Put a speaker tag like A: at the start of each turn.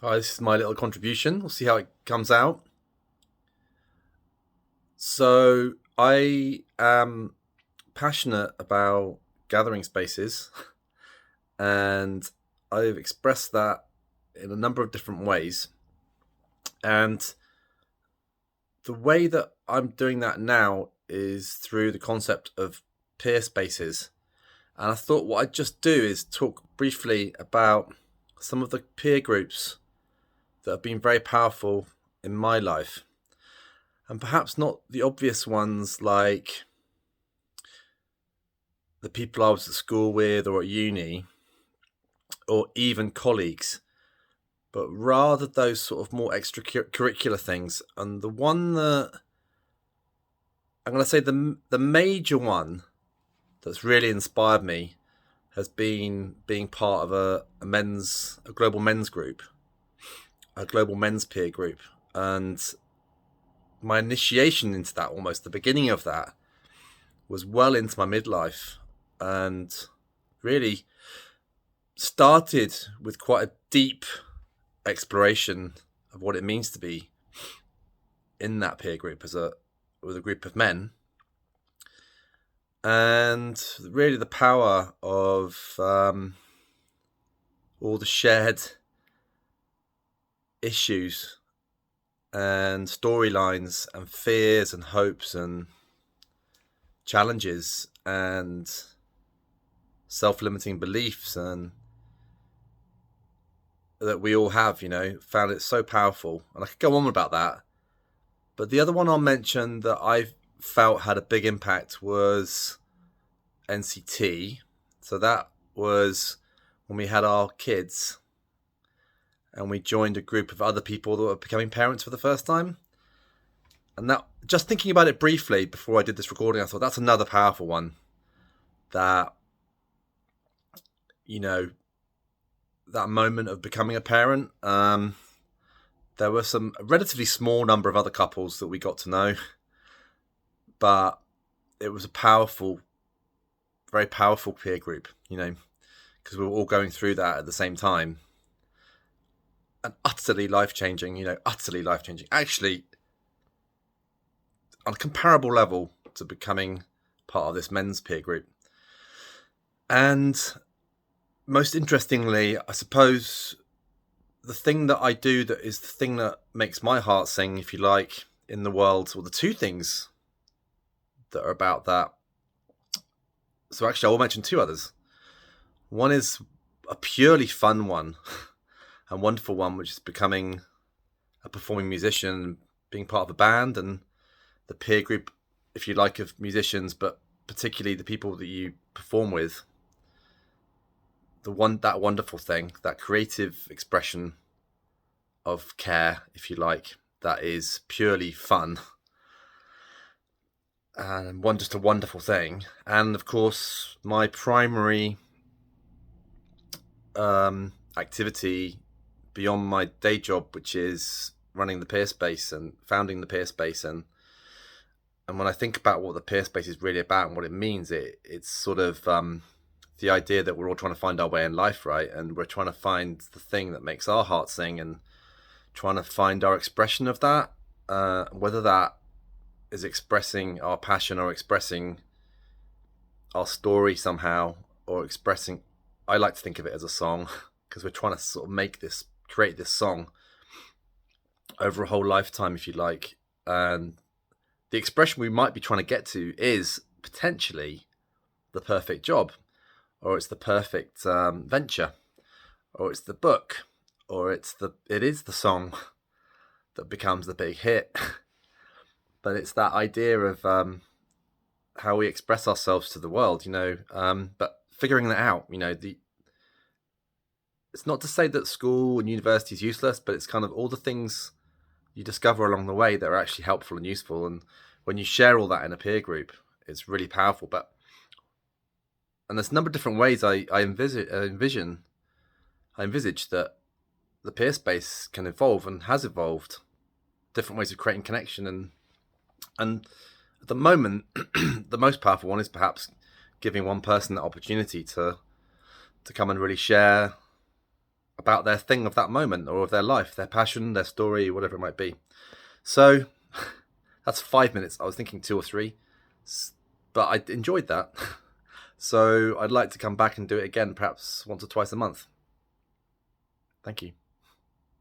A: Hi, this is my little contribution. We'll see how it comes out. So, I am passionate about gathering spaces, and I've expressed that in a number of different ways. And the way that I'm doing that now is through the concept of peer spaces. And I thought what I'd just do is talk briefly about some of the peer groups that have been very powerful in my life. And perhaps not the obvious ones like the people I was at school with or at uni or even colleagues, but rather those sort of more extracurricular things. And the one that I'm going to say the major one that's really inspired me has been being part of a global men's group, a global men's peer group. And my initiation into that, almost the beginning of that, was well into my midlife and really started with quite a deep exploration of what it means to be in that peer group with a group of men, and really the power of all the shared issues and storylines and fears and hopes and challenges and self-limiting beliefs and that we all have, found it so powerful. And I could go on about that. But the other one I'll mention that I felt had a big impact was NCT. So that was when we had our kids and we joined a group of other people that were becoming parents for the first time. And that, just thinking about it briefly before I did this recording, I thought that's another powerful one that, that moment of becoming a parent. There were a relatively small number of other couples that we got to know, but it was a powerful, very powerful peer group, because we were all going through that at the same time. And utterly life-changing, utterly life-changing. Actually, on a comparable level to becoming part of this men's peer group. And most interestingly, I suppose the thing that I do that is the thing that makes my heart sing, if you like, in the world, or the two things that are about that. So actually, I will mention two others. One is a purely fun one and wonderful one, which is becoming a performing musician, being part of a band and the peer group, if you like, of musicians, but particularly the people that you perform with. That wonderful thing, that creative expression of care, if you like, that is purely fun and just a wonderful thing. And of course, my primary activity beyond my day job, which is running the peer space and founding the peer space, and when I think about what the peer space is really about and what it means, it's sort of the idea that we're all trying to find our way in life, right? And we're trying to find the thing that makes our heart sing and trying to find our expression of that, whether that is expressing our passion or expressing our story somehow, or expressing, I like to think of it as a song, because we're trying to sort of create this song over a whole lifetime, if you like. And the expression we might be trying to get to is potentially the perfect job, or it's the perfect venture, or it's the book, or it is the song that becomes the big hit. But it's that idea of how we express ourselves to the world, but figuring that out, it's not to say that school and university is useless, but it's kind of all the things you discover along the way that are actually helpful and useful. And when you share all that in a peer group, it's really powerful. And there's a number of different ways I envisage that the peer space can evolve and has evolved, different ways of creating connection. And at the moment, the most powerful one is perhaps giving one person the opportunity to come and really share about their thing of that moment or of their life, their passion, their story, whatever it might be. So that's 5 minutes. I was thinking 2 or 3, but I enjoyed that. So I'd like to come back and do it again, perhaps once or twice a month. Thank you.